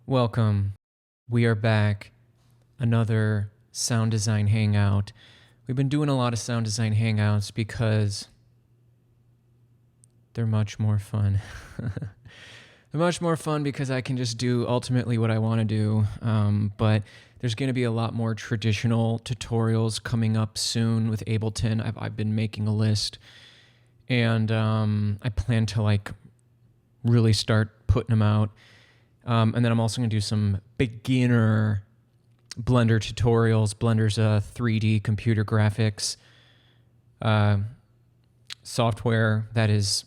Welcome. We are back. Another sound design hangout. We've been doing a lot of sound design hangouts because they're much more fun. They're much more fun because I can just do ultimately what I want to do. But there's going to be a lot more traditional tutorials coming up soon with Ableton. I've been making a list, and I plan to really start putting them out. And then I'm also going to do some beginner Blender tutorials. Blender's a 3D computer graphics software that is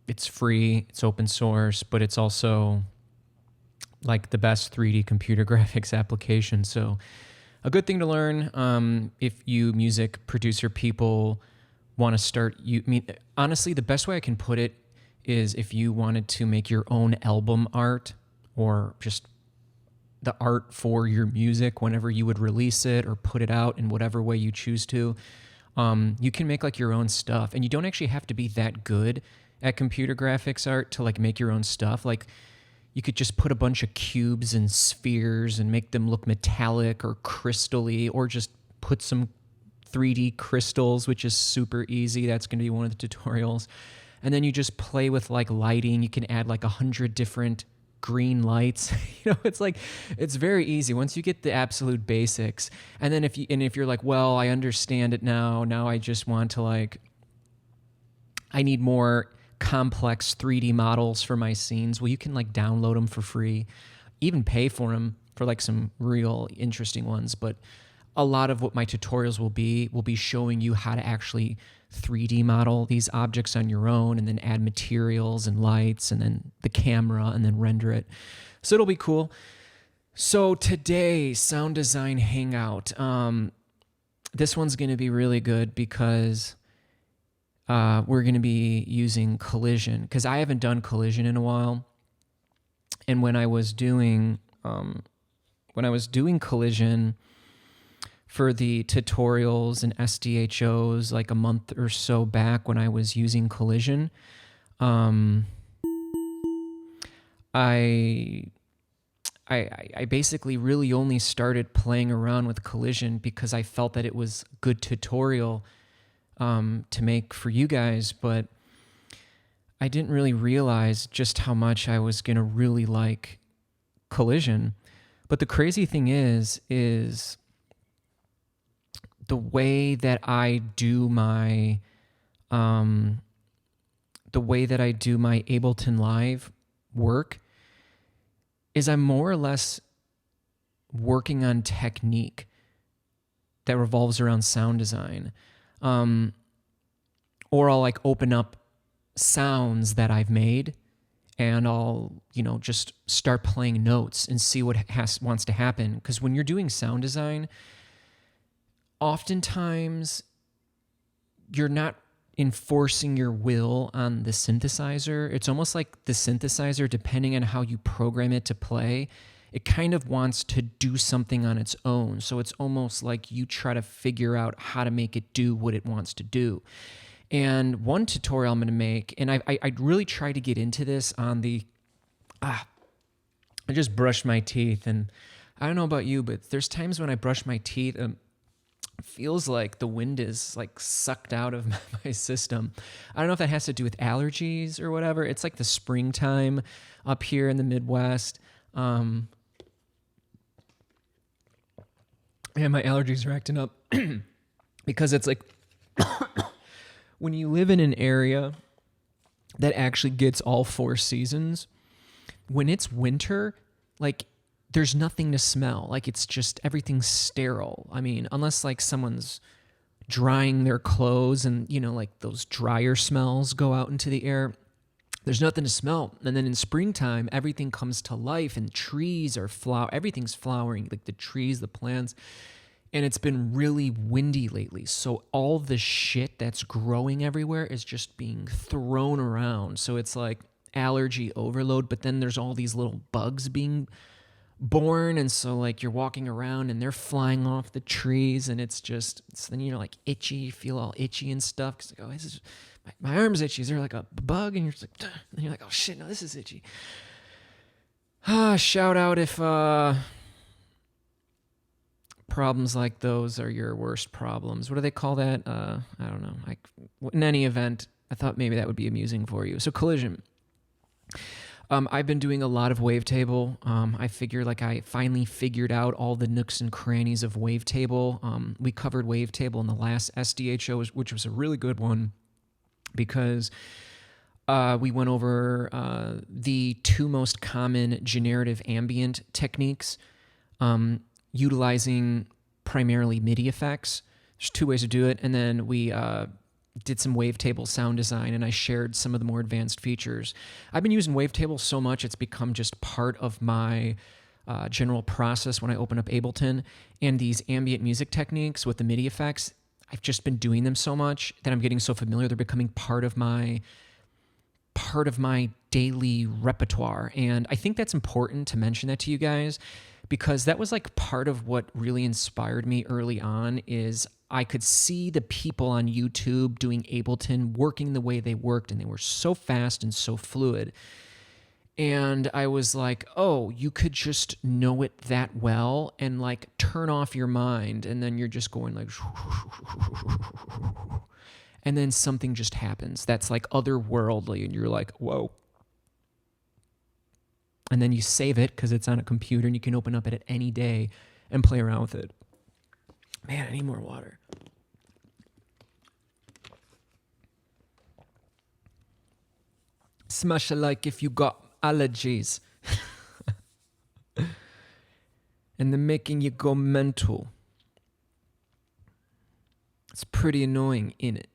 it's free, it's open source, but it's also like the best 3D computer graphics application. So a good thing to learn if you music producer people want to start. Honestly, the best way I can put it is if you wanted to make your own album art or just the art for your music whenever you would release it or put it out in whatever way you choose to, you can make your own stuff. And you don't actually have to be that good at computer graphics art to make your own stuff. You could just put a bunch of cubes and spheres and make them look metallic or crystally, or just put some 3D crystals, which is super easy. That's going to be one of the tutorials. And then you just play with lighting. You can add 100 different green lights. It's very easy once you get the absolute basics. And then if you're well, I understand it now. Now I just want to I need more complex 3D models for my scenes. Well, you can download them for free, even pay for them for some real interesting ones. But a lot of what my tutorials will be showing you how to actually 3D model these objects on your own, and then add materials and lights and then the camera and then render it. So it'll be cool. So today, sound design hangout. This one's going to be really good because we're going to be using Collision, because I haven't done Collision in a while. And when I was doing Collision for the tutorials and SDHOs a month or so back, when I was using Collision, I basically really only started playing around with Collision because I felt that it was a good tutorial to make for you guys, but I didn't really realize just how much I was going to really like Collision. But the crazy thing is the way that I do my Ableton Live work is I'm more or less working on technique that revolves around sound design. Or I'll open up sounds that I've made, and I'll just start playing notes and see what wants to happen. Because when you're doing sound design, oftentimes you're not enforcing your will on the synthesizer. It's almost like the synthesizer, depending on how you program it to play, it kind of wants to do something on its own. So it's almost like you try to figure out how to make it do what it wants to do. And one tutorial I'm going to make, and I really try to get into this on the, I just brushed my teeth, and I don't know about you, but there's times when I brush my teeth, it feels like the wind is sucked out of my system. I don't know if that has to do with allergies or whatever. It's the springtime up here in the Midwest. And my allergies are acting up because it's when you live in an area that actually gets all 4 seasons, when it's winter, there's nothing to smell. It's just, everything's sterile. I mean, unless someone's drying their clothes and, those dryer smells go out into the air, there's nothing to smell. And then in springtime, everything comes to life, and trees are everything's flowering, the trees, the plants. And it's been really windy lately. So all the shit that's growing everywhere is just being thrown around. So it's allergy overload, but then there's all these little bugs being born, and so you're walking around and they're flying off the trees, and it's then itchy, you feel all itchy and stuff because oh, this is my arm's itchy. Is there a bug? And you're just and you're oh shit, no, this is itchy. Shout out if problems like those are your worst problems. What do they call that? I don't know. In any event, I thought maybe that would be amusing for you. So Collision. I've been doing a lot of wavetable. I figure like I finally figured out all the nooks and crannies of wavetable. We covered wavetable in the last SDHO, which was a really good one because we went over the two most common generative ambient techniques, utilizing primarily MIDI effects. There's two ways to do it. And then we did some wavetable sound design, and I shared some of the more advanced features. I've been using wavetable so much, it's become just part of my general process when I open up Ableton. And these ambient music techniques with the MIDI effects, I've just been doing them so much that I'm getting so familiar. They're becoming part of my daily repertoire. And I think that's important to mention that to you guys, because that was like part of what really inspired me early on. Is I could see the people on YouTube doing Ableton working the way they worked, and they were so fast and so fluid. And I was like, oh, you could just know it that well and like turn off your mind, and then you're just going like, and then something just happens that's like otherworldly, and you're like, whoa. And then you save it because it's on a computer, and you can open up it at any day and play around with it. Man, I need more water. Smash a like if you got allergies. And they're making you go mental. It's pretty annoying, innit?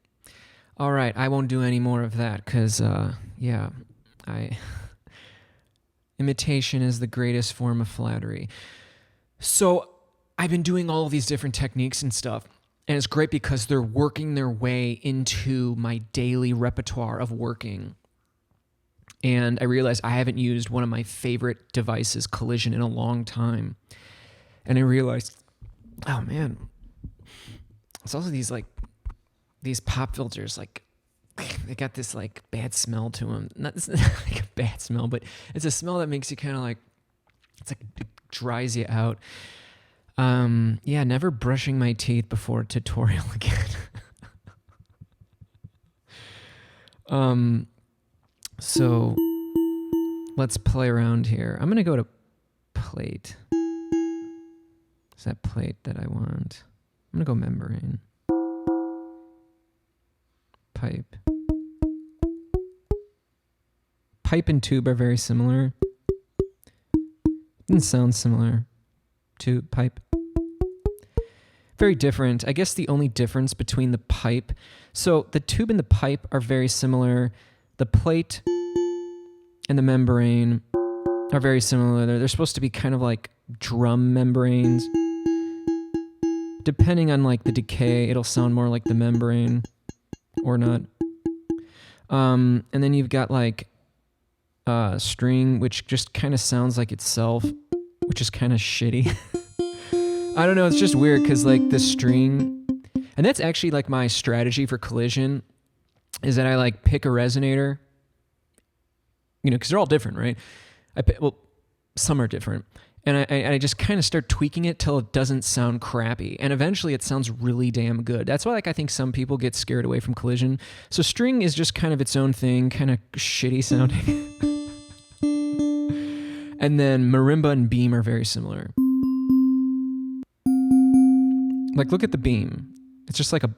All right, I won't do any more of that because, imitation is the greatest form of flattery. So I've been doing all of these different techniques and stuff, and it's great because they're working their way into my daily repertoire of working. And I realized I haven't used one of my favorite devices, Collision, in a long time. And I realized, oh man, it's also these pop filters, like they got this like bad smell to them. Not like a bad smell, but it's a smell that makes you kind of like, it's like it dries you out. Never brushing my teeth before a tutorial again. So let's play around here. I'm gonna go to plate. Is that plate that I want? I'm gonna go membrane. Pipe. Pipe and tube are very similar. Didn't sound similar. Tube, pipe. Very different. I guess the only difference between the pipe, so the tube and the pipe are very similar. The plate and the membrane are very similar. They're supposed to be kind of like drum membranes. Depending on like the decay, it'll sound more like the membrane or not. And then you've got like string, which just kind of sounds like itself, which is kind of shitty. I don't know, it's just weird because like the string, and that's actually like my strategy for Collision, is that I like pick a resonator, because they're all different, right? Some are different. And I just kind of start tweaking it till it doesn't sound crappy. And eventually it sounds really damn good. That's why I think some people get scared away from Collision. So string is just kind of its own thing, kind of shitty sounding. And then marimba and beam are very similar. Like, look at the beam. It's just like a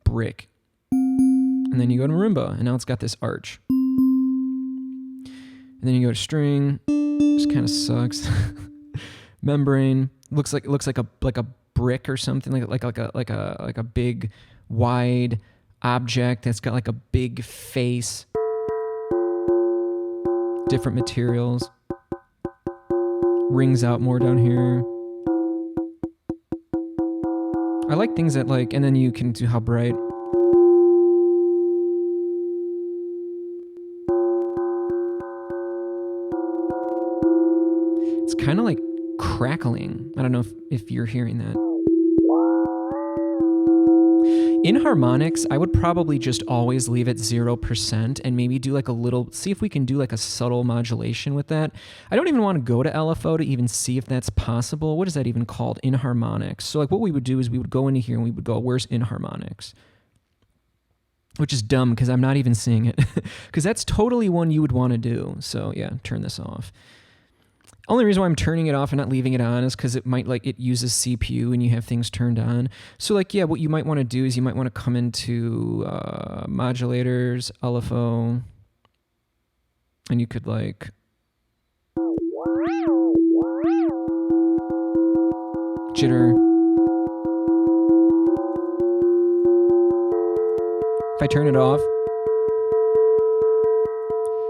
brick. And then you go to marimba, and now it's got this arch. And then you go to string. Just kind of sucks. Membrane looks like a brick or something, like a big wide object that's got like a big face. Different materials. Rings out more down here. I like things that and then you can do how bright. It's kind of like crackling. I don't know if you're hearing that. In harmonics, I would probably just always leave it 0% and maybe do like a little, see if we can do like a subtle modulation with that. I don't even want to go to LFO to even see if that's possible. What is that even called? In harmonics. So like what we would do is we would go into here and we would go, where's in harmonics? Which is dumb because I'm not even seeing it because that's totally one you would want to do. So yeah, turn this off. Only reason why I'm turning it off and not leaving it on is because it might like it uses CPU and you have things turned on. So like, yeah, what you might want to do is you might want to come into modulators, LFO, and you could like jitter. If I turn it off,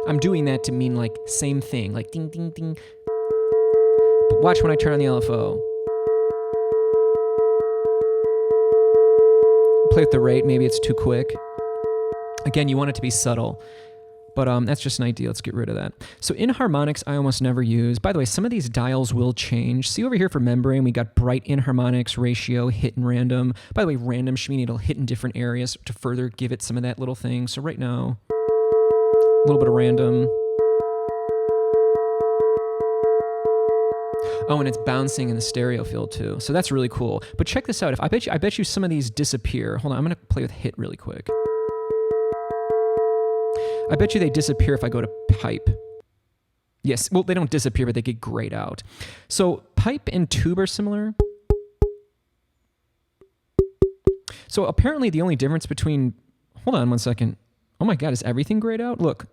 I'm doing that to mean like same thing, like ding, ding, ding. But watch when I turn on the LFO. Play with the rate, maybe it's too quick. Again, you want it to be subtle, but that's just an idea. Let's get rid of that. So in harmonics, I almost never use. By the way, some of these dials will change. See over here for membrane, we got bright in harmonics, ratio, hit and random. By the way, random should mean it'll hit in different areas to further give it some of that little thing. So right now, a little bit of random. Oh, and it's bouncing in the stereo field too. So that's really cool. But check this out. If I bet you some of these disappear. Hold on, I'm gonna play with hit really quick. I bet you they disappear if I go to pipe. Yes, well, they don't disappear, but they get grayed out. So pipe and tube are similar. So apparently the only difference between, hold on one second. Oh my God, is everything grayed out? Look,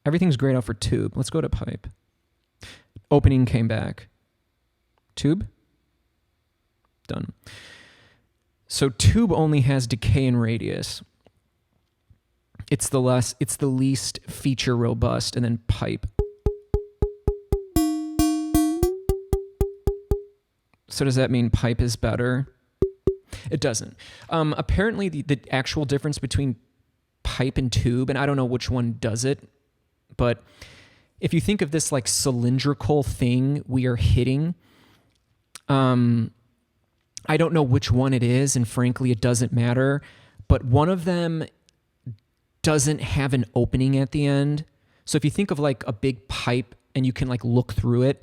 everything's grayed out for tube. Let's go to pipe. Opening came back. Tube? Done. So tube only has decay and radius. It's the least feature robust, and then pipe. So does that mean pipe is better? It doesn't. Apparently the actual difference between pipe and tube, and I don't know which one does it, but if you think of this like cylindrical thing we are hitting, I don't know which one it is, and frankly, it doesn't matter, but one of them doesn't have an opening at the end. So if you think of like a big pipe and you can like look through it,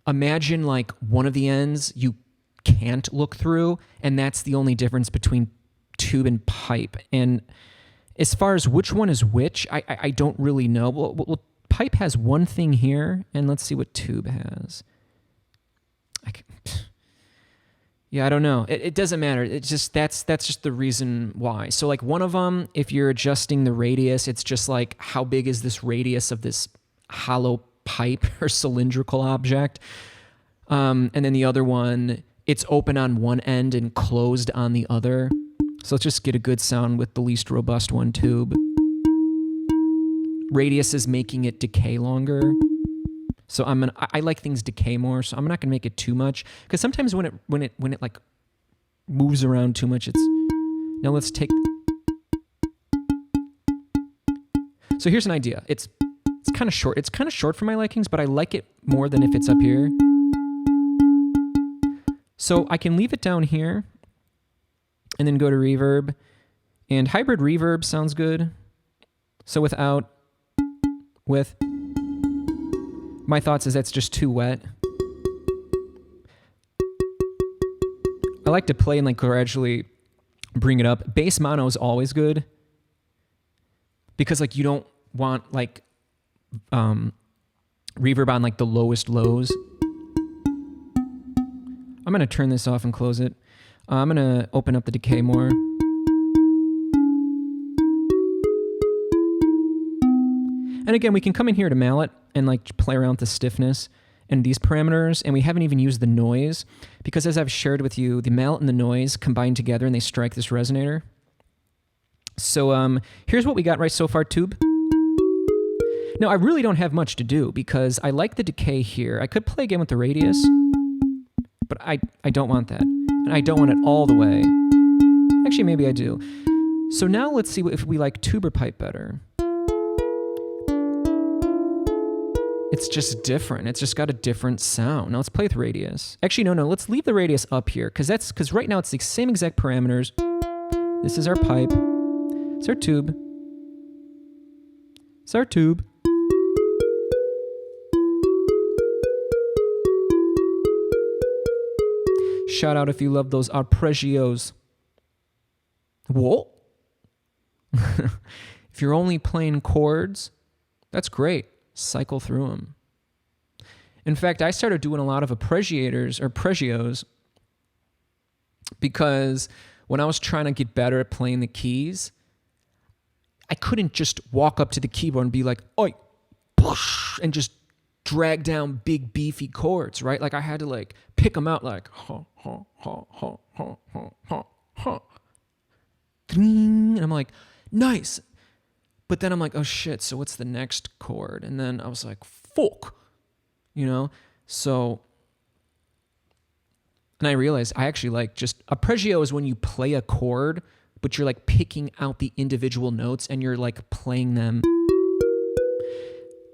imagine like one of the ends you can't look through, and that's the only difference between tube and pipe. And as far as which one is which, I don't really know. Well, pipe has one thing here, and let's see what tube has. Yeah, I don't know. It doesn't matter. It's just that's just the reason why. So like one of them, if you're adjusting the radius, it's just like how big is this radius of this hollow pipe or cylindrical object. And then the other one, it's open on one end and closed on the other. So let's just get a good sound with the least robust one, tube. Radius is making it decay longer. So I like things decay more, so I'm not gonna make it too much, because sometimes when it like moves around too much, it's. Now let's take. So here's an idea. It's kind of short. It's kind of short for my likings, but I like it more than if it's up here. So I can leave it down here, and then go to reverb, and hybrid reverb sounds good. So without, with. My thoughts is that's just too wet. I like to play and like gradually bring it up. Bass mono is always good, because like you don't want like reverb on like the lowest lows. I'm gonna turn this off and close it. I'm gonna open up the decay more. And again, we can come in here to mallet and like play around with the stiffness and these parameters, and we haven't even used the noise, because as I've shared with you, the mallet and the noise combine together and they strike this resonator. So here's what we got right so far, tube. Now, I really don't have much to do, because I like the decay here. I could play again with the radius, but I don't want that. And I don't want it all the way. Actually, maybe I do. So now let's see if we like tube or pipe better. It's just different. It's just got a different sound. Now let's play with radius. Actually, no, let's leave the radius up here, because right now it's the same exact parameters. This is our pipe. It's our tube. It's our tube. Shout out if you love those arpeggios. Whoa. If you're only playing chords, that's great. Cycle through them. In fact, I started doing a lot of arpeggios because when I was trying to get better at playing the keys, I couldn't just walk up to the keyboard and be like, oi, push, and just drag down big beefy chords, right? Like I had to like pick them out like ha ha ha ha ha ha ha ha, and I'm like, nice. But then I'm like, oh shit, so what's the next chord? And then I was like, fuck, you know? So, and I realized I actually like just, arpeggio is when you play a chord, but you're like picking out the individual notes and you're like playing them.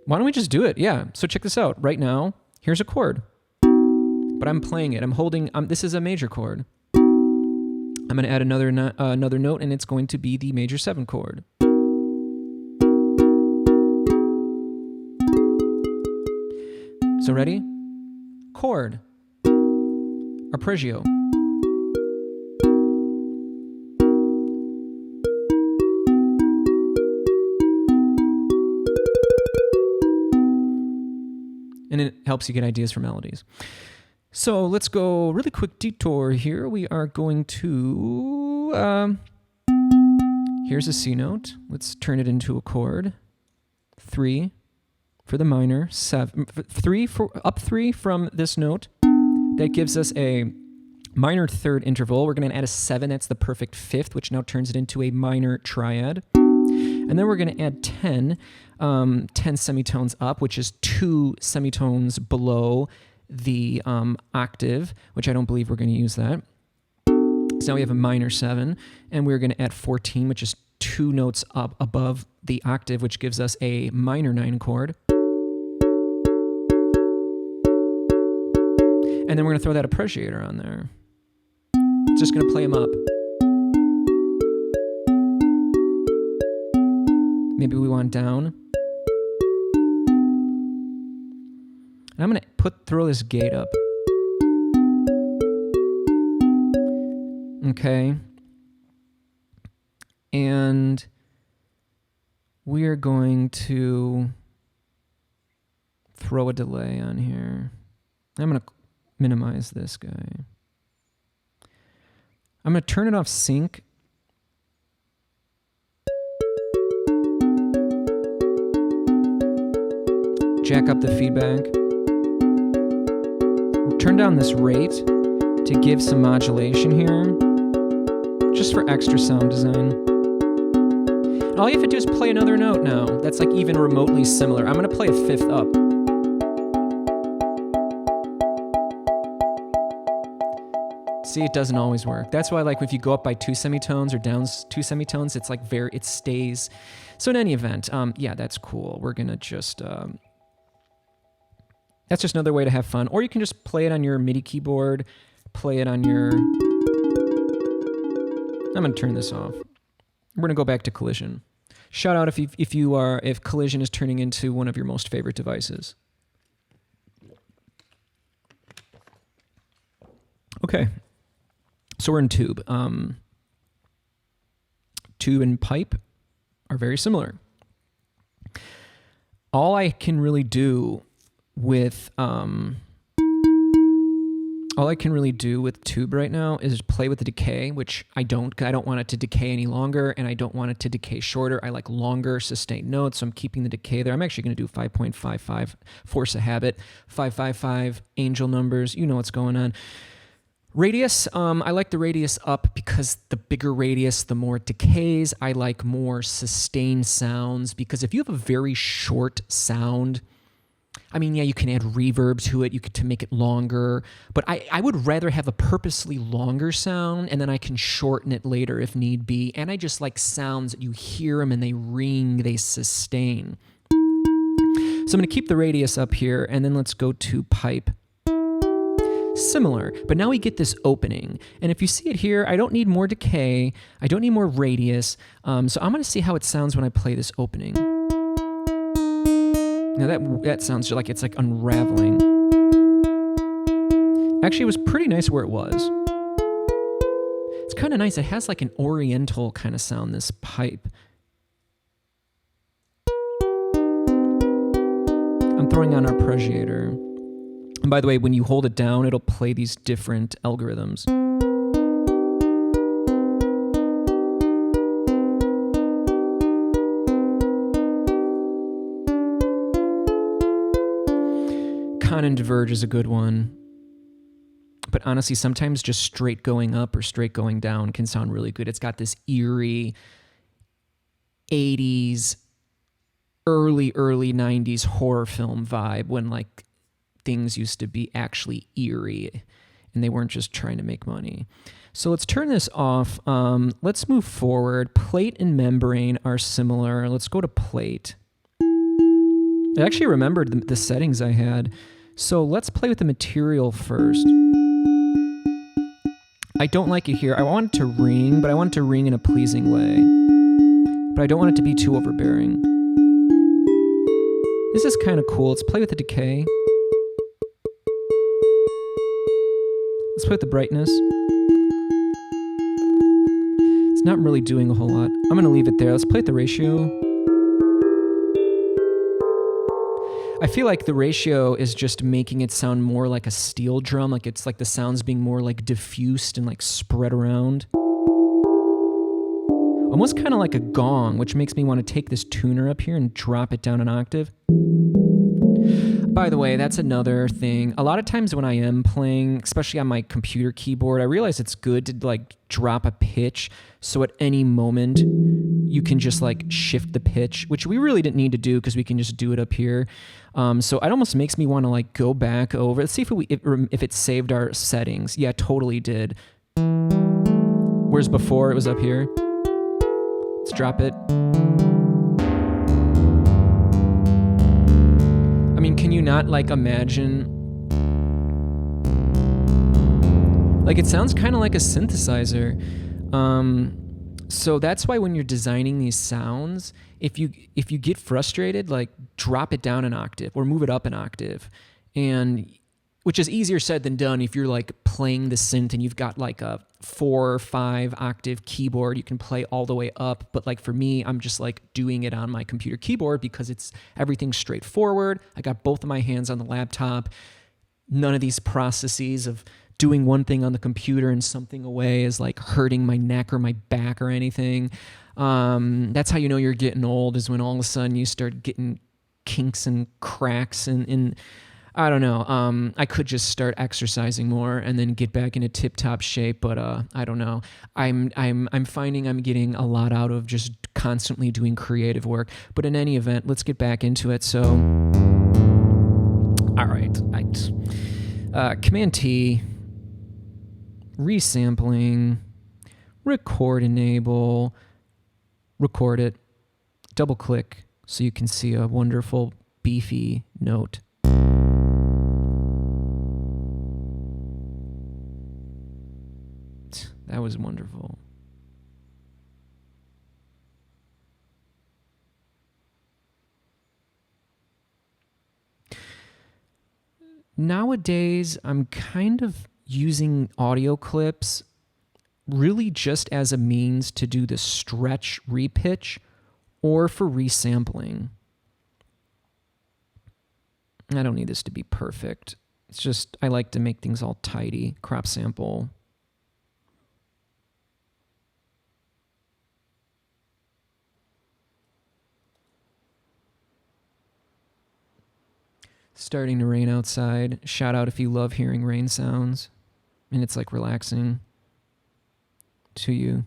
Why don't we just do it? Yeah, so check this out. Right now, here's a chord, but I'm playing it. I'm holding, this is a major chord. I'm gonna add another note and it's going to be the major 7 chord. So ready? Chord. Arpeggio. And it helps you get ideas for melodies. So let's go really quick detour here. We are going to, here's a C note. Let's turn it into a chord. 3 for the minor, 7, 3 for up 3 from this note. That gives us a minor third interval. We're going to add a 7. That's the perfect 5th, which now turns it into a minor triad. And then we're going to add 10 semitones up, which is 2 semitones below the octave, which I don't believe we're going to use that. So now we have a minor 7, and we're going to add 14, which is 2 notes up above the octave, which gives us a minor 9 chord. And then we're going to throw that arpeggiator on there. It's just going to play them up. Maybe we want down. And I'm going to throw this gate up. Okay. And we're going to throw a delay on here. I'm going to minimize this guy. I'm going to turn it off sync. Jack up the feedback. Turn down this rate to give some modulation here, just for extra sound design. And all you have to do is play another note now. That's like even remotely similar. I'm going to play a 5th up. See, it doesn't always work. That's why, like, if you go up by 2 semitones or down 2 semitones, it's like it stays. So in any event, yeah, that's cool. We're gonna just, that's just another way to have fun. Or you can just play it on your MIDI keyboard, play it on your, I'm gonna turn this off. We're gonna go back to Collision. Shout out if Collision is turning into one of your most favorite devices. Okay. So we're in tube. Tube and pipe are very similar. All I can really do with tube right now is play with the decay, which I don't want it to decay any longer, and I don't want it to decay shorter. I like longer sustained notes, so I'm keeping the decay there. I'm actually going to do 5.55, force a habit, 555, angel numbers, you know what's going on. Radius, I like the radius up because the bigger radius, the more it decays. I like more sustained sounds because if you have a very short sound, I mean, yeah, you can add reverb to it, to make it longer, but I would rather have a purposely longer sound and then I can shorten it later if need be. And I just like sounds that you hear them and they ring, they sustain. So I'm going to keep the radius up here and then let's go to pipe. Similar, but now we get this opening. And if you see it here, I don't need more decay. I don't need more radius. So I'm going to see how it sounds when I play this opening. Now that sounds like it's like unraveling. Actually, it was pretty nice where it was. It's kind of nice. It has like an oriental kind of sound, this pipe. I'm throwing on arpeggiator. And by the way, when you hold it down, it'll play these different algorithms. Con and diverge is a good one. But honestly, sometimes just straight going up or straight going down can sound really good. It's got this eerie 80s, early 90s horror film vibe when like things used to be actually eerie and they weren't just trying to make money. So let's turn this off. Let's move forward. Plate and membrane are similar. Let's go to plate. I actually remembered the settings I had. So let's play with the material first. I don't like it here. I want it to ring, but I want it to ring in a pleasing way. But I don't want it to be too overbearing. This is kind of cool. Let's play with the decay. Let's play with the brightness. It's not really doing a whole lot. I'm going to leave it there. Let's play with the ratio. I feel like the ratio is just making it sound more like a steel drum, like it's like the sounds being more like diffused and like spread around. Almost kind of like a gong, which makes me want to take this tuner up here and drop it down an octave. By the way, that's another thing. A lot of times when I am playing, especially on my computer keyboard, I realize it's good to like drop a pitch so at any moment you can just like shift the pitch, which we really didn't need to do because we can just do it up here. So it almost makes me want to like go back over. Let's see if it saved our settings. Yeah, it totally did. Whereas before it was up here. Let's drop it. I mean, can you not like imagine? Like it sounds kind of like a synthesizer. So that's why when you're designing these sounds, if you get frustrated, like drop it down an octave or move it up an octave, and which is easier said than done. If you're like playing the synth and you've got like a 4 or 5 octave keyboard, you can play all the way up. But like for me, I'm just like doing it on my computer keyboard because everything's straightforward. I got both of my hands on the laptop. None of these processes of doing one thing on the computer and something away is like hurting my neck or my back or anything. That's how you know you're getting old, is when all of a sudden you start getting kinks and cracks and I don't know. I could just start exercising more and then get back into tip-top shape, but I don't know. I'm finding I'm getting a lot out of just constantly doing creative work. But in any event, let's get back into it. So, all right, Command T, resampling, record enable, record it, double click so you can see a wonderful beefy note. That was wonderful. Nowadays, I'm kind of using audio clips really just as a means to do the stretch repitch or for resampling. I don't need this to be perfect. It's just I like to make things all tidy. Crop sample. Starting to rain outside. Shout out if you love hearing rain sounds and it's like relaxing to you.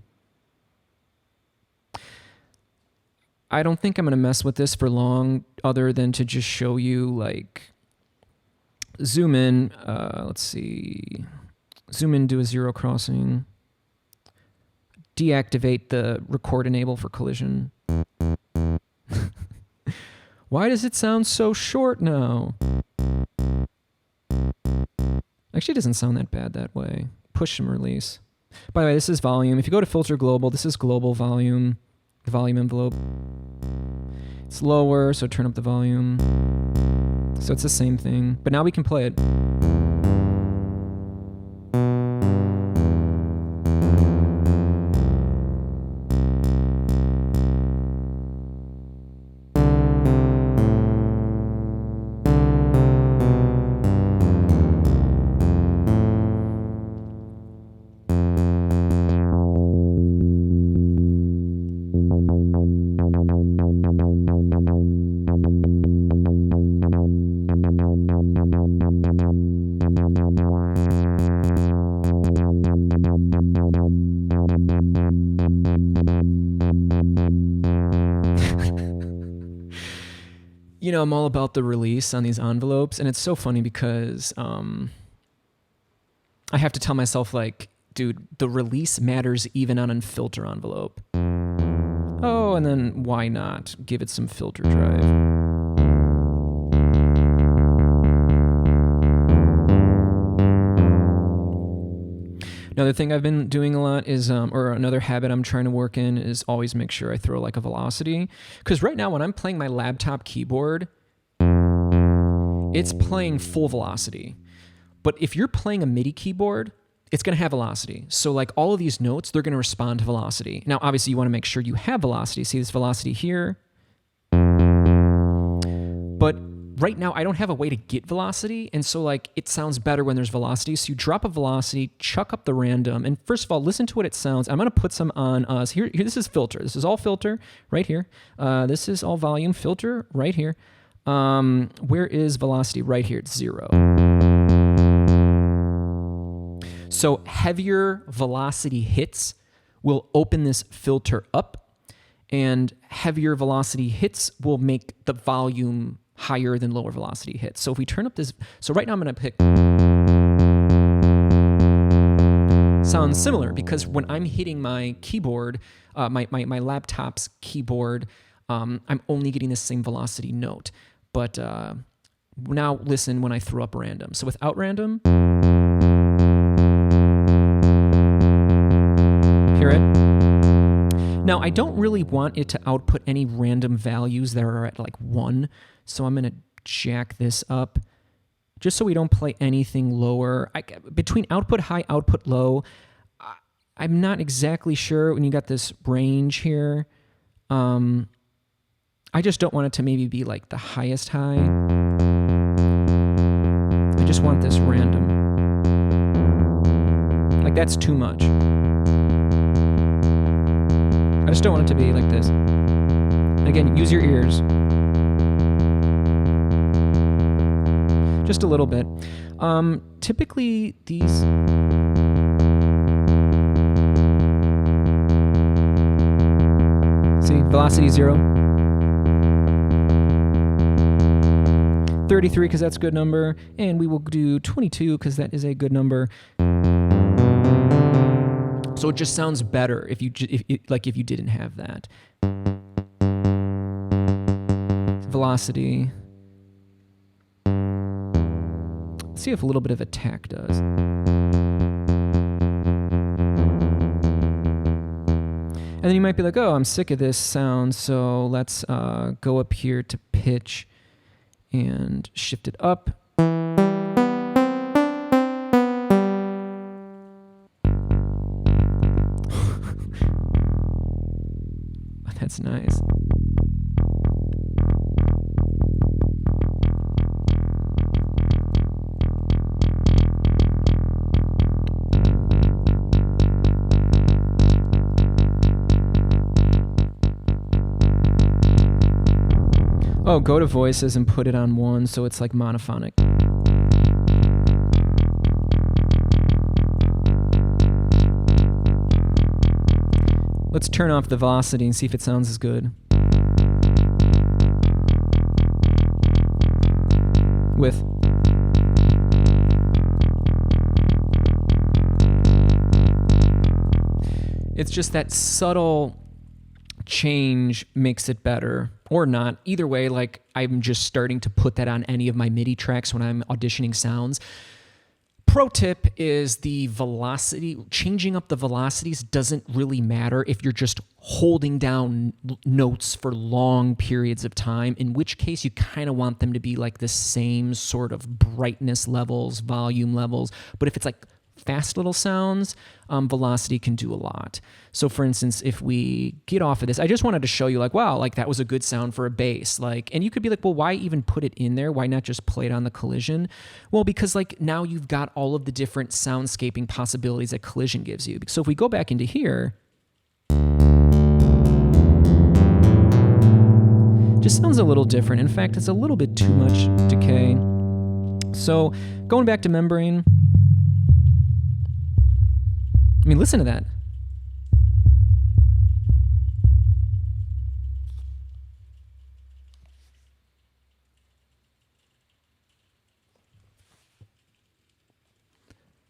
I don't think I'm going to mess with this for long other than to just show you like zoom in. Let's see. Zoom in, do a zero crossing. Deactivate the record enable for collision. Why does it sound so short now? Actually, it doesn't sound that bad that way. Push and release. By the way, this is volume. If you go to filter global, this is global volume, the volume envelope. It's lower, so turn up the volume. So it's the same thing, but now we can play it. You know, I'm all about the release on these envelopes, and it's so funny because I have to tell myself, like, dude, the release matters even on a filter envelope. Oh, and then why not give it some filter drive? Another thing I've been doing a lot is, or another habit I'm trying to work in is always make sure I throw like a velocity. Because right now when I'm playing my laptop keyboard, it's playing full velocity. But if you're playing a MIDI keyboard, it's going to have velocity. So like all of these notes, they're going to respond to velocity. Now, obviously you want to make sure you have velocity. See this velocity here? But right now I don't have a way to get velocity, and so like it sounds better when there's velocity. So you drop a velocity, chuck up the random, and first of all, listen to what it sounds. I'm gonna put some on us. Here, this is filter. This is all filter right here. This is all volume filter right here. Where is velocity? Right here, it's 0. So heavier velocity hits will open this filter up, and heavier velocity hits will make the volume higher than lower velocity hits. So if we turn up this, so right now I'm going to pick, sounds similar because when I'm hitting my keyboard, my laptop's keyboard, I'm only getting the same velocity note. But now listen when I throw up random. So without random, hear it? Now I don't really want it to output any random values that are at like 1. So I'm going to jack this up just so we don't play anything lower. Between output high, output low, I'm not exactly sure when you got this range here. I just don't want it to maybe be like the highest high. I just want this random. Like that's too much. I just don't want it to be like this. Again, use your ears. Just a little bit. Typically these... See, velocity 0. 33 because that's a good number, and we will do 22 because that is a good number. So it just sounds better if you didn't have that. Velocity. Let's see if a little bit of attack does. And then you might be like, oh, I'm sick of this sound, so let's go up here to pitch and shift it up. That's nice. Oh, go to voices and put it on 1 so it's like monophonic. Let's turn off the velocity and see if it sounds as good. With. It's just that subtle change makes it better, or not. Either way, like I'm just starting to put that on any of my MIDI tracks when I'm auditioning sounds. Pro tip is the velocity. Changing up the velocities doesn't really matter if you're just holding down notes for long periods of time, in which case you kind of want them to be like the same sort of brightness levels, volume levels. But if it's like fast little sounds, velocity can do a lot. So for instance, if we get off of this, I just wanted to show you like, wow, like that was a good sound for a bass. Like, and you could be like, well, why even put it in there? Why not just play it on the Collision? Well, because like now you've got all of the different soundscaping possibilities that Collision gives you. So if we go back into here, just sounds a little different. In fact, it's a little bit too much decay. So going back to Membrane, I mean, listen to that.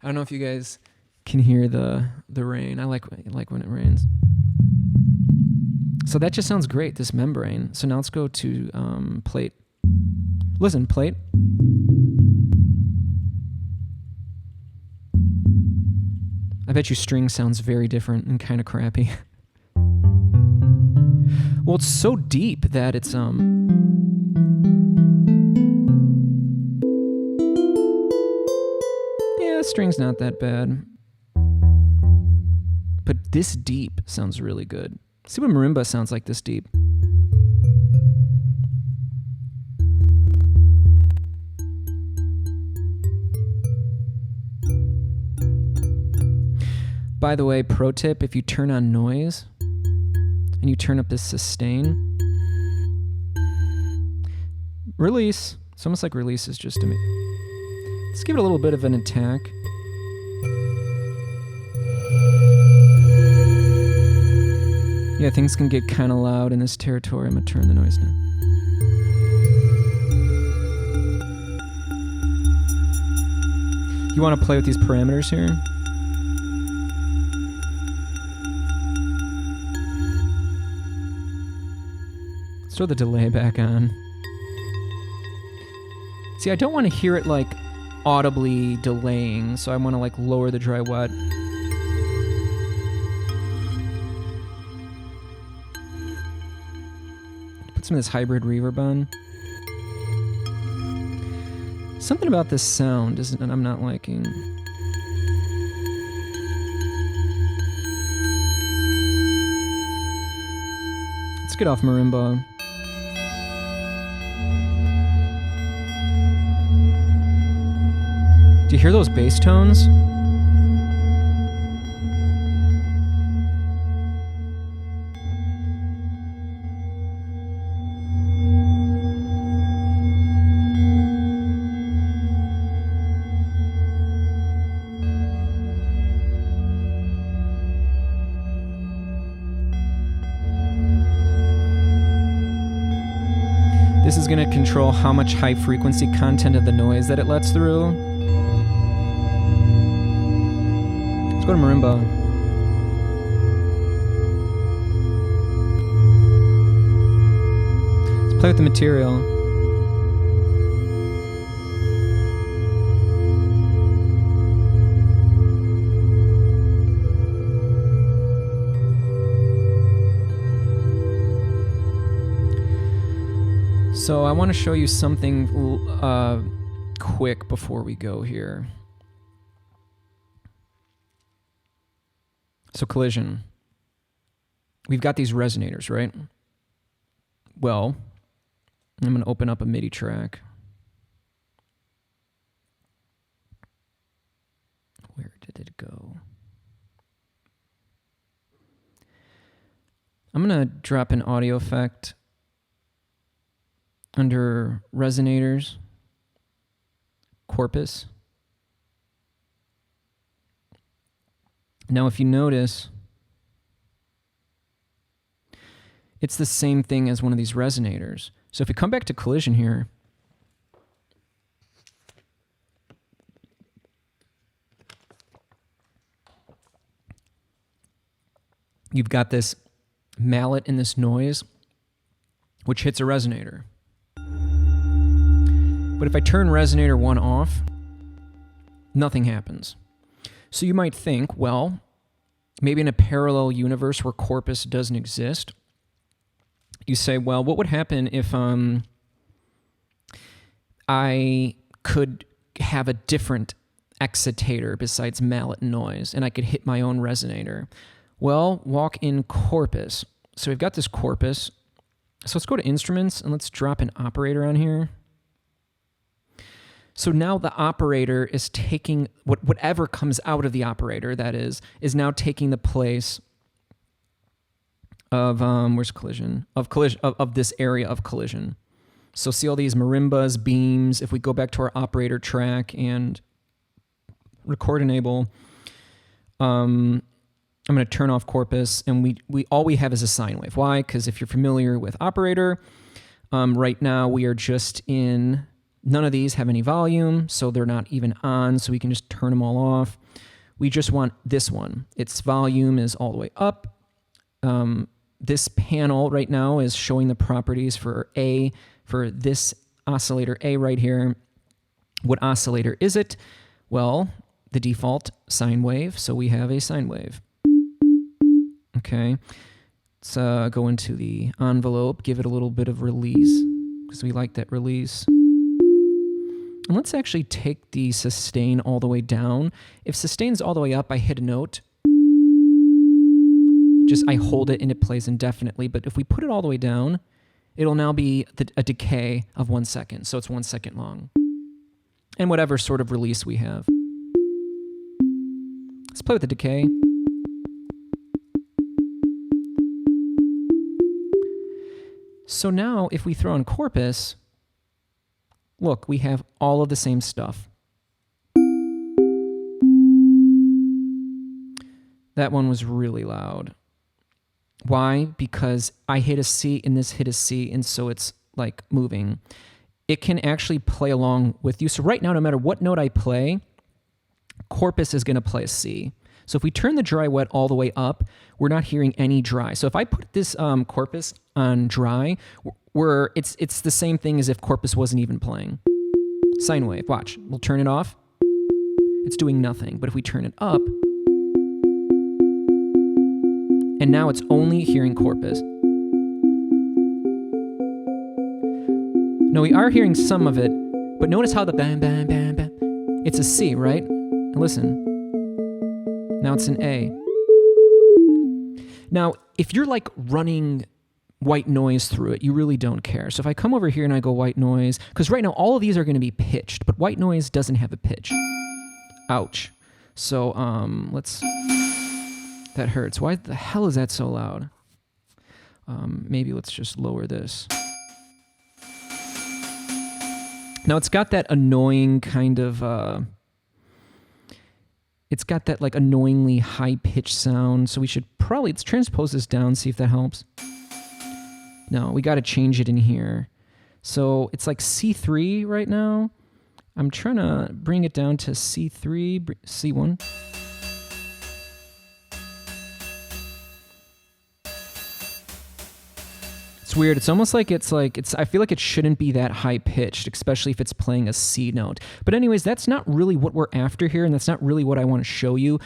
I don't know if you guys can hear the rain. I like when it rains. So that just sounds great, this Membrane. So now let's go to Plate. Listen, Plate. I bet you string sounds very different and kind of crappy. Well, it's so deep that it's yeah, string's not that bad. But this deep sounds really good. See what marimba sounds like this deep. By the way, pro tip, if you turn on noise and you turn up this sustain, release. It's almost like release is just a me. Let's give it a little bit of an attack. Yeah, things can get kind of loud in this territory. I'm going to turn the noise down. You want to play with these parameters here? Let's throw the delay back on. See, I don't want to hear it like audibly delaying, so I want to like lower the dry wet. Put some of this hybrid reverb on. Something about this sound isn't I'm not liking. Let's get off marimba. Do you hear those bass tones? This is going to control how much high frequency content of the noise that it lets through. Let's go to marimba. Let's play with the material. So I want to show you something quick before we go here. So Collision. We've got these resonators, right? Well, I'm going to open up a MIDI track. Where did it go? I'm going to drop an audio effect under resonators, corpus. Now, if you notice, it's the same thing as one of these resonators. So if we come back to Collision here, you've got this mallet and this noise, which hits a resonator. But if I turn resonator 1 off, Nothing happens. So you might think, well, maybe in a parallel universe where corpus doesn't exist, you say, well, what would happen if I could have a different excitator besides mallet noise, and I could hit my own resonator? Well, walk in corpus. So we've got this corpus. So let's go to instruments and let's drop an operator on here. So now the operator is taking whatever comes out of the operator, that is now taking the place of where's collision? Of this area of collision. So see all these marimbas, beams. If we go back to our operator track and record enable, I'm going to turn off corpus, and we all we have is a sine wave. Why? Because if you're familiar with operator, right now we are just in, none of these have any volume, so they're not even on, so we can just turn them all off. We just want this one. Its volume is all the way up. This panel right now is showing the properties for this oscillator A right here. What oscillator is it? Well, the default sine wave, so we have a sine wave. Okay, let's go into the envelope, give it a little bit of release, because we like that release. And let's actually take the sustain all the way down. If sustain's all the way up, I hit a note. I hold it and it plays indefinitely. But if we put it all the way down, it'll now be a decay of 1 second. So it's 1 second long. And whatever sort of release we have. Let's play with the decay. So now if we throw in corpus, look, we have all of the same stuff. That one was really loud. Why? Because I hit a C and this hit a C, and so it's like moving. It can actually play along with you. So right now, no matter what note I play, corpus is going to play a C. So if we turn the dry wet all the way up, we're not hearing any dry. So if I put this corpus on dry, it's the same thing as if corpus wasn't even playing. Sine wave, watch. We'll turn it off. It's doing nothing. But if we turn it up, and now it's only hearing corpus. No, we are hearing some of it, but notice how the bam, bam, bam, bam. It's a C, right? And listen. Now it's an A. Now, if you're like running white noise through it, you really don't care. So if I come over here and I go white noise, because right now all of these are going to be pitched, but white noise doesn't have a pitch. Ouch. So that hurts. Why the hell is that so loud? Maybe let's just lower this. Now it's got that annoying kind of, it's got that like annoyingly high-pitched sound, so we should probably, let's transpose this down, see if that helps. No, we got to change it in here. So it's like C3 right now. I'm trying to bring it down to C3, C1. It's weird. It's almost like I feel like it shouldn't be that high pitched, especially if it's playing a C note. But anyways, that's not really what we're after here, and that's not really what I want to show you.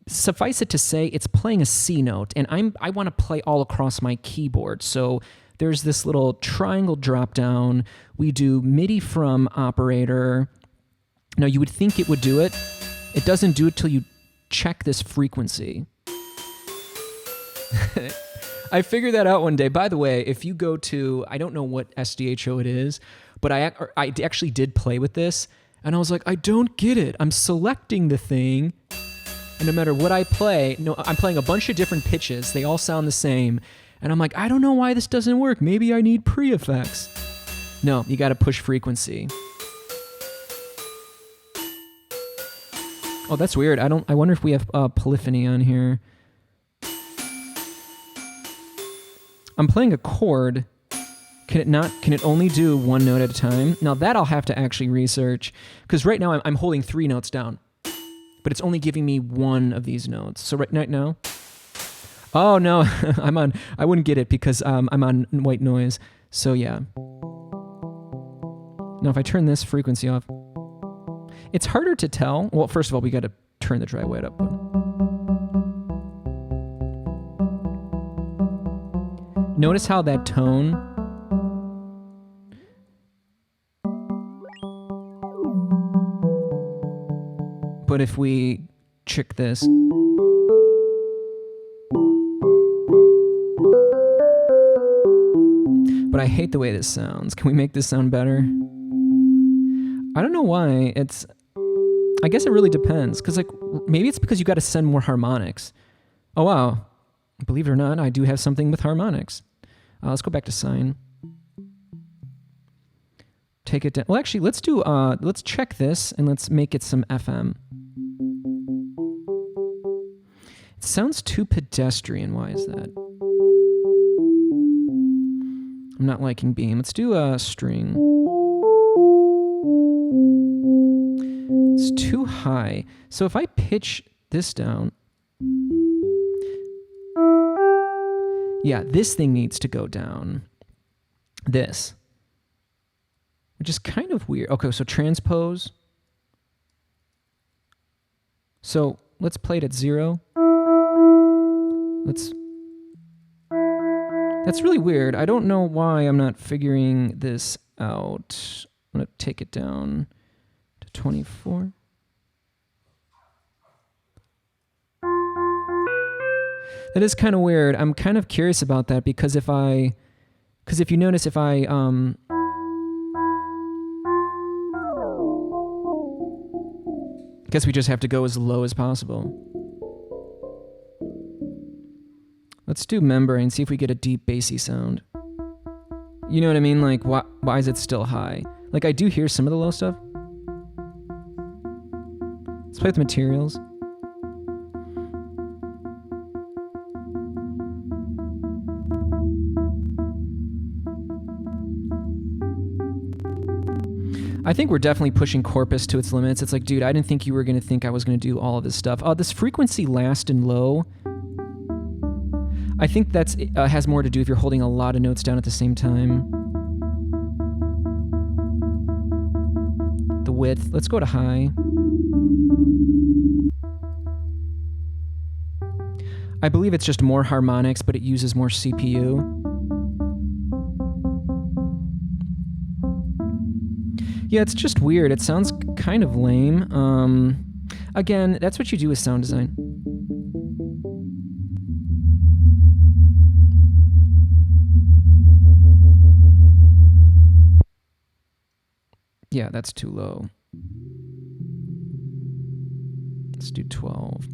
Suffice it to say, it's playing a C note, and I want to play all across my keyboard. So there's this little triangle drop down. We do MIDI from operator. Now you would think it would do it. It doesn't do it till you check this frequency. I figured that out one day. By the way, if you go to, I don't know what SDHO it is, but I actually did play with this, and I was like, I don't get it. I'm selecting the thing, and no matter what I play, I'm playing a bunch of different pitches. They all sound the same, and I'm like, I don't know why this doesn't work. Maybe I need pre-effects. No, you got to push frequency. Oh, that's weird. I wonder if we have polyphony on here. I'm playing a chord. Can it only do one note at a time? Now that I'll have to actually research, because right now I'm holding 3 notes down, but it's only giving me one of these notes. So right now, oh no, I wouldn't get it because I'm on white noise. So yeah. Now if I turn this frequency off, It's harder to tell. Well, first of all, we got to turn the dry wet up. Notice how that tone but if we check this, but I hate the way this sounds. Can we make this sound better? I don't know why. I guess it really depends, because like maybe it's because you got to send more harmonics. Oh wow, believe it or not, I do have something with harmonics. Let's go back to sine. Take it down. Well, actually, let's check this and let's make it some FM. It sounds too pedestrian. Why is that? I'm not liking beam. Let's do a string. It's too high. So if I pitch this down, yeah, this thing needs to go down. This. Which is kind of weird. Okay, so transpose. So let's play it at 0. That's really weird. I don't know why I'm not figuring this out. I'm going to take it down to 24. That is kind of weird. I'm kind of curious about that because if you notice, if I guess we just have to go as low as possible. Let's do membrane, see if we get a deep bassy sound. You know what I mean? Like, why is it still high? Like, I do hear some of the low stuff. Let's play with materials. I think we're definitely pushing corpus to its limits. It's like, dude, I didn't think you were going to think I was going to do all of this stuff. This frequency last and low, I think that's has more to do if you're holding a lot of notes down at the same time. The width, let's go to high. I believe it's just more harmonics, but it uses more CPU. Yeah, it's just weird. It sounds kind of lame. Again, that's what you do with sound design. Yeah, that's too low. Let's do 12.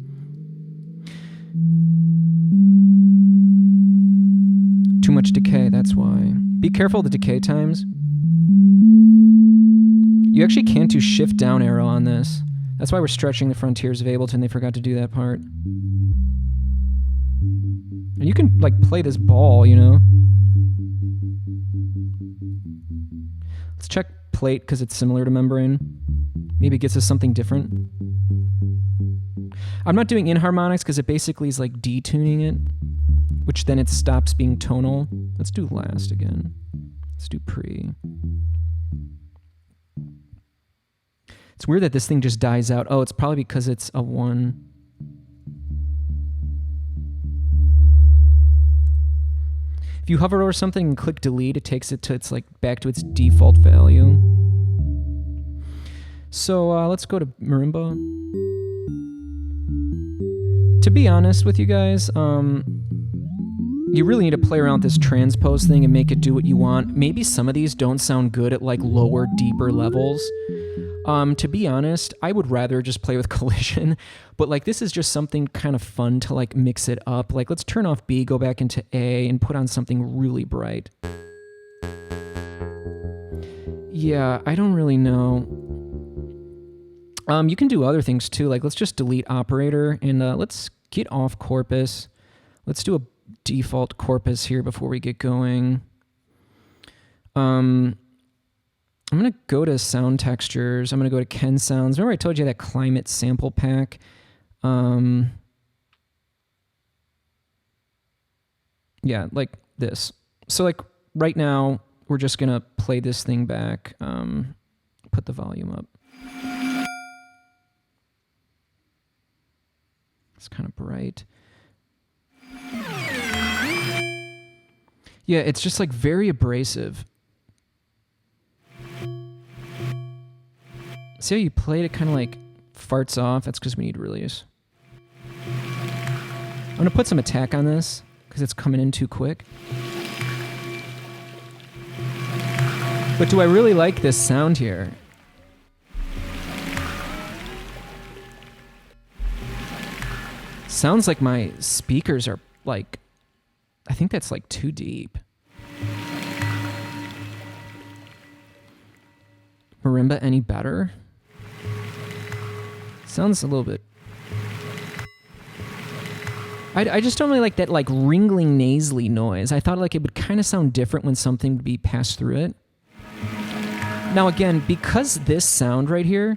Too much decay, that's why. Be careful of the decay times. You actually can't do shift down arrow on this. That's why we're stretching the frontiers of Ableton. They forgot to do that part. And you can like play this ball, you know? Let's check plate because it's similar to membrane. Maybe it gets us something different. I'm not doing inharmonics because it basically is like detuning it, which then it stops being tonal. Let's do last again. Let's do pre. It's weird that this thing just dies out. Oh, it's probably because it's a 1. If you hover over something and click delete, it takes it to its like back to its default value. So let's go to marimba. To be honest with you guys, you really need to play around with this transpose thing and make it do what you want. Maybe some of these don't sound good at like lower, deeper levels. To be honest, I would rather just play with collision, but like this is just something kind of fun to like mix it up. Like let's turn off B, go back into A, and put on something really bright. Yeah, I don't really know. You can do other things too. Like let's just delete operator and let's get off corpus. Let's do a default corpus here before we get going. I'm going to go to sound textures. I'm going to go to Ken Sounds. Remember I told you that climate sample pack? Yeah, like this. So like right now, we're just going to play this thing back. Put the volume up. It's kind of bright. Yeah, it's just like very abrasive. See how you played it kind of like farts off? That's because we need release. I'm going to put some attack on this because it's coming in too quick. But do I really like this sound here? Sounds like my speakers are like, I think that's like too deep. Marimba any better? Sounds a little bit... I just don't really like that like ringling nasally noise. I thought like it would kind of sound different when something would be passed through it. Now again, because this sound right here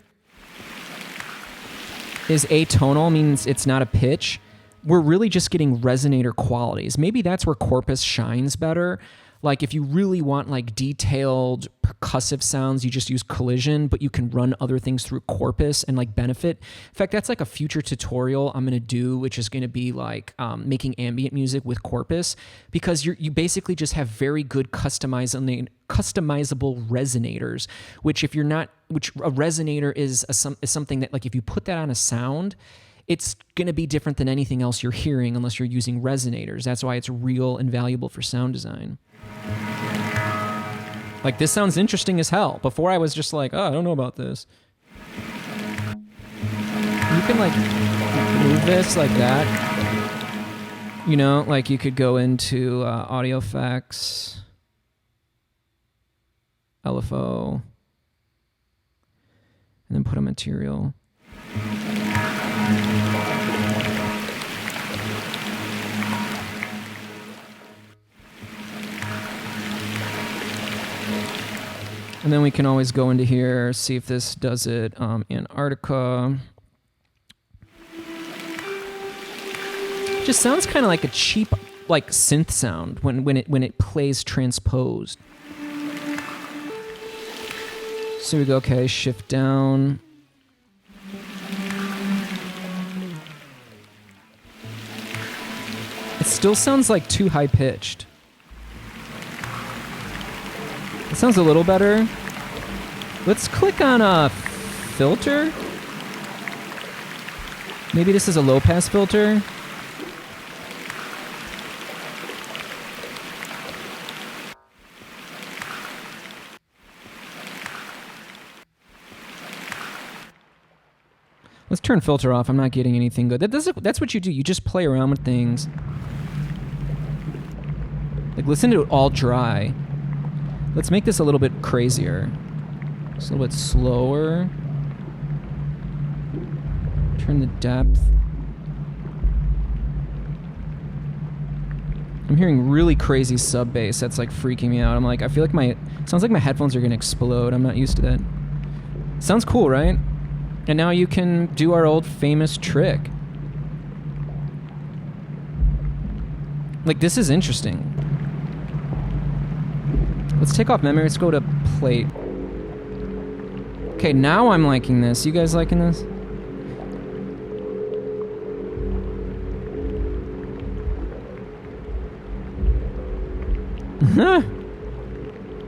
is atonal, means it's not a pitch, we're really just getting resonator qualities. Maybe that's where Corpus shines better. Like if you really want like detailed percussive sounds, you just use Collision, but you can run other things through Corpus and like benefit. In fact, that's like a future tutorial I'm going to do, which is going to be like making ambient music with Corpus, because you basically just have very good customizable resonators, which if you're not, which a resonator is something that like if you put that on a sound, it's going to be different than anything else you're hearing unless you're using resonators. That's why it's real and valuable for sound design. Like, this sounds interesting as hell. Before I was just like, oh, I don't know about this. You can, like, move this like that. You know, like you could go into audio effects, LFO, and then put a material. And then we can always go into here, see if this does it. Antarctica. Just sounds kind of like a cheap, like synth sound when it plays transposed. So we go, okay, shift down. It still sounds like too high pitched. It sounds a little better. Let's click on a filter. Maybe this is a low pass filter. Let's turn filter off. I'm not getting anything good. That's what you do. You just play around with things. Like, listen to it all dry. Let's make this a little bit crazier. Just a little bit slower. Turn the depth. I'm hearing really crazy sub bass. That's like freaking me out. I'm like, I feel like sounds like my headphones are gonna explode. I'm not used to that. Sounds cool, right? And now you can do our old famous trick. Like, this is interesting. Let's take off memory. Let's go to plate. Okay, now I'm liking this. You guys liking this?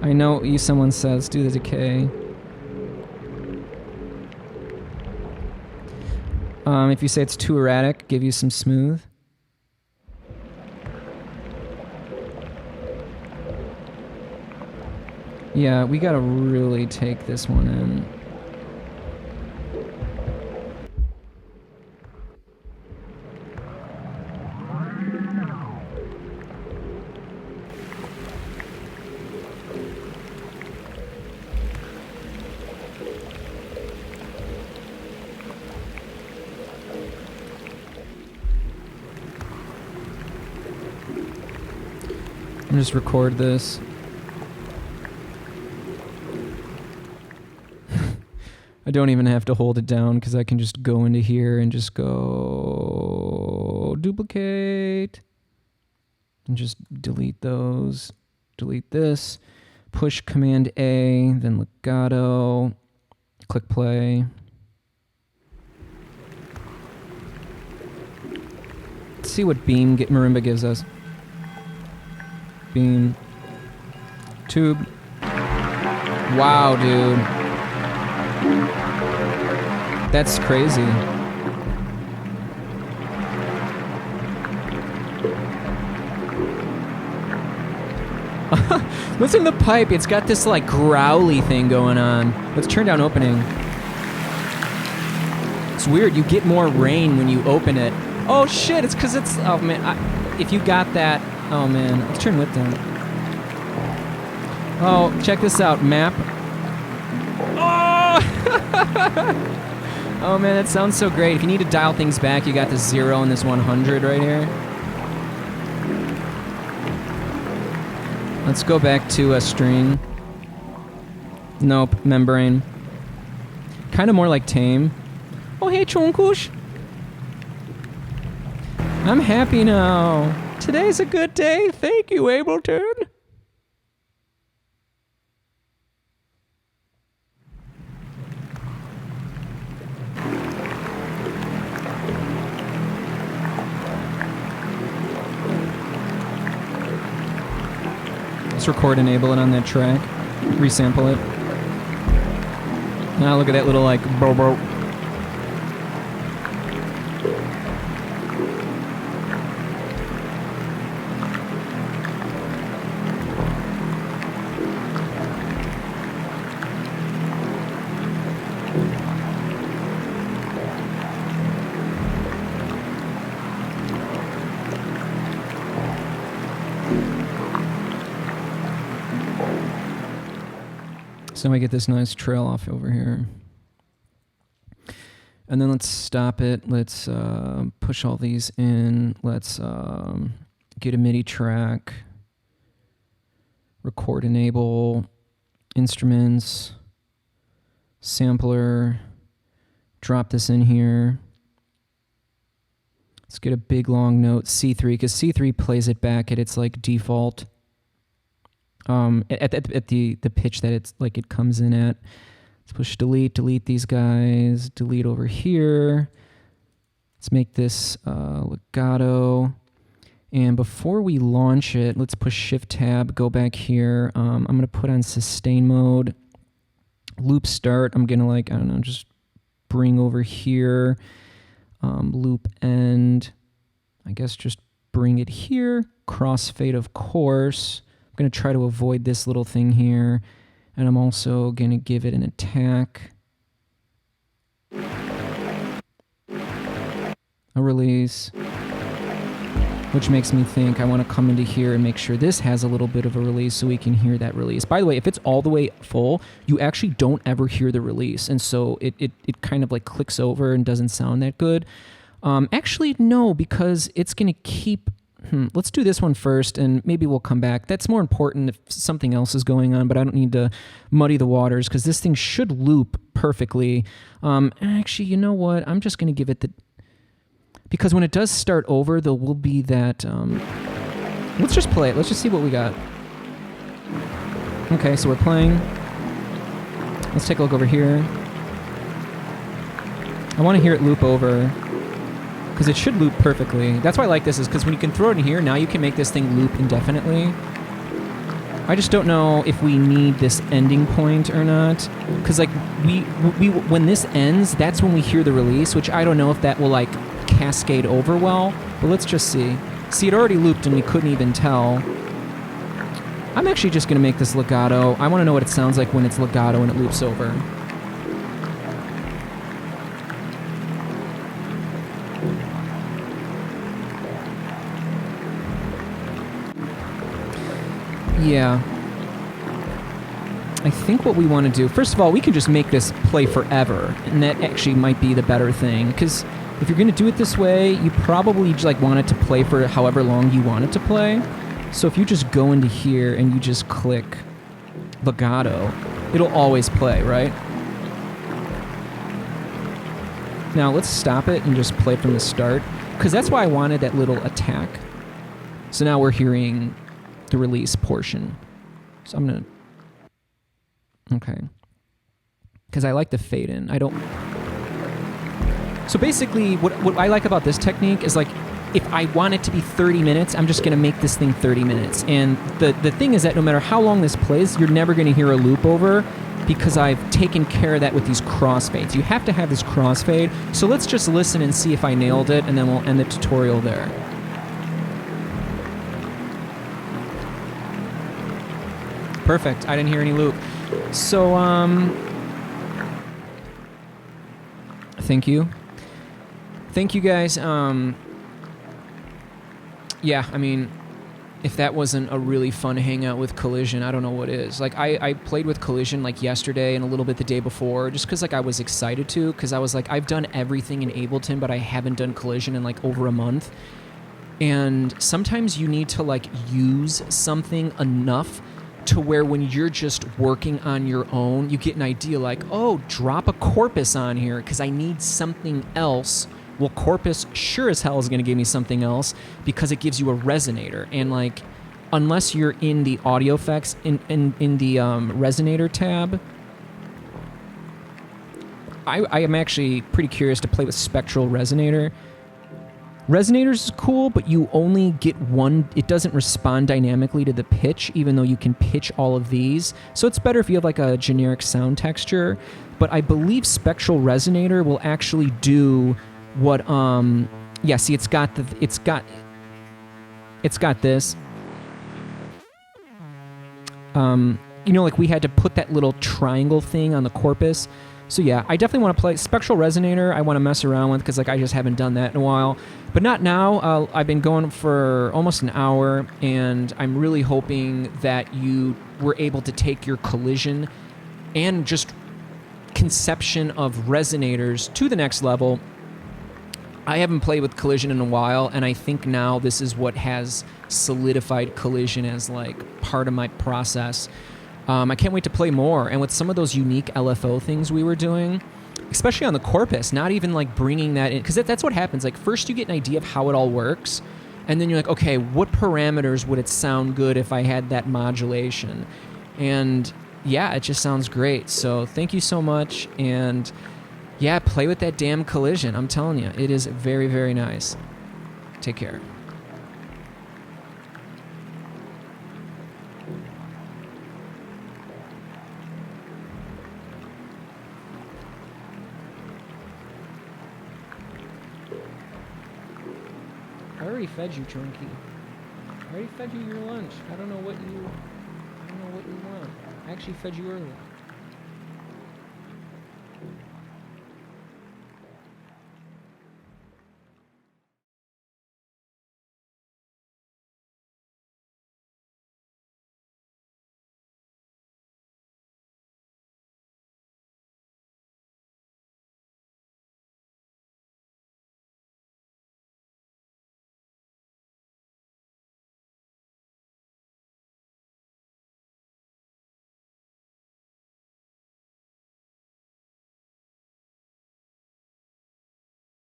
I know someone says do the decay. If you say it's too erratic, give you some smooth. Yeah, we gotta really take this one in. I'm just record this. I don't even have to hold it down because I can just go into here and just go duplicate and just delete those. Delete this. Push Command A, then legato. Click play. see what beam marimba gives us. Beam. Tube. Wow, dude. That's crazy. Listen to the pipe. It's got this like growly thing going on. Let's turn down opening. It's weird. You get more rain when you open it. Oh shit! It's because it's. Oh man. If you got that. Oh man. Let's turn width down. Oh, check this out. Map. Oh! Oh man, that sounds so great. If you need to dial things back, you got this 0 and this 100 right here. Let's go back to a string. Nope, membrane. Kind of more like tame. Oh, hey, Chonkush. I'm happy now. Today's a good day. Thank you, Ableton. Let's record enable it on that track. Resample it. Now look at that little like bo. So we get this nice trail off over here. And then let's stop it. Let's push all these in. Let's get a MIDI track. Record enable. Instruments. Sampler. Drop this in here. Let's get a big long note, C3, because C3 plays it back at its like default. At the pitch that it's like it comes in at. Let's push delete these guys, delete over here. Let's make this legato. And before we launch it, let's push shift tab, go back here. I'm gonna put on sustain mode. Loop start, I'm gonna like, I don't know, just bring over here. Loop end, I guess just bring it here. Crossfade, of course. I'm going to try to avoid this little thing here, and I'm also going to give it an attack. A release, which makes me think I want to come into here and make sure this has a little bit of a release so we can hear that release. By the way, if it's all the way full, you actually don't ever hear the release, and so it kind of like clicks over and doesn't sound that good. Actually, no, because it's going to keep... Let's do this one first, and maybe we'll come back. That's more important if something else is going on, but I don't need to muddy the waters, because this thing should loop perfectly. Actually, you know what? I'm just going to give it the... Because when it does start over, there will be that... Let's just play it. Let's just see what we got. Okay, so we're playing. Let's take a look over here. I want to hear it loop over, because it should loop perfectly. That's why I like this, is because when you can throw it in here, now you can make this thing loop indefinitely. I just don't know if we need this ending point or not, because like we when this ends, that's when we hear the release, which I don't know if that will like cascade over well, but let's just see. See, it already looped and we couldn't even tell. I'm actually just going to make this legato. I want to know what it sounds like when it's legato and it loops over. Yeah. I think what we want to do, first of all, we can just make this play forever, and that actually might be the better thing, because if you're going to do it this way, you probably just like want it to play for however long you want it to play. So if you just go into here and you just click legato, it'll always play, right? Now let's stop it and just play from the start, because that's why I wanted that little attack. So now we're hearing the release portion. So I'm gonna... Okay. Because I like the fade in. I don't... So basically, what I like about this technique is like, if I want it to be 30 minutes, I'm just going to make this thing 30 minutes. And the thing is that no matter how long this plays, you're never going to hear a loop over because I've taken care of that with these crossfades. You have to have this crossfade. So let's just listen and see if I nailed it, and then we'll end the tutorial there. Perfect. I didn't hear any loop. So, thank you. Thank you guys. Yeah, I mean, if that wasn't a really fun hangout with Collision, I don't know what is. Like, I played with Collision, like, yesterday and a little bit the day before, just because, like, I was excited to, because I was like, I've done everything in Ableton, but I haven't done Collision in, like, over a month. And sometimes you need to, like, use something enough to where when you're just working on your own, you get an idea like, oh, drop a corpus on here, because I need something else. Well, Corpus sure as hell is going to give me something else because it gives you a resonator. And, like, unless you're in the audio effects, in the resonator tab, I am actually pretty curious to play with Spectral Resonator. Resonators is cool, but you only get one. It doesn't respond dynamically to the pitch, even though you can pitch all of these. So it's better if you have, like, a generic sound texture. But I believe Spectral Resonator will actually do what yeah, see, it's got this, you know, like, we had to put that little triangle thing on the corpus. So yeah, I definitely want to play Spectral Resonator. I want to mess around with, because, like, I just haven't done that in a while, but not now. I've been going for almost an hour, and I'm really hoping that you were able to take your Collision and just conception of resonators to the next level. I haven't played with Collision in a while, and I think now this is what has solidified Collision as, like, part of my process. I can't wait to play more, and with some of those unique LFO things we were doing, especially on the corpus, not even, like, bringing that in, because that's what happens. Like, first you get an idea of how it all works, and then you're like, okay, what parameters would it sound good if I had that modulation? And yeah, it just sounds great. So thank you so much, and yeah, play with that damn Collision. I'm telling you, it is very, very nice. Take care. I already fed you, Chunky. I already fed you your lunch. I don't know what you want. I actually fed you earlier.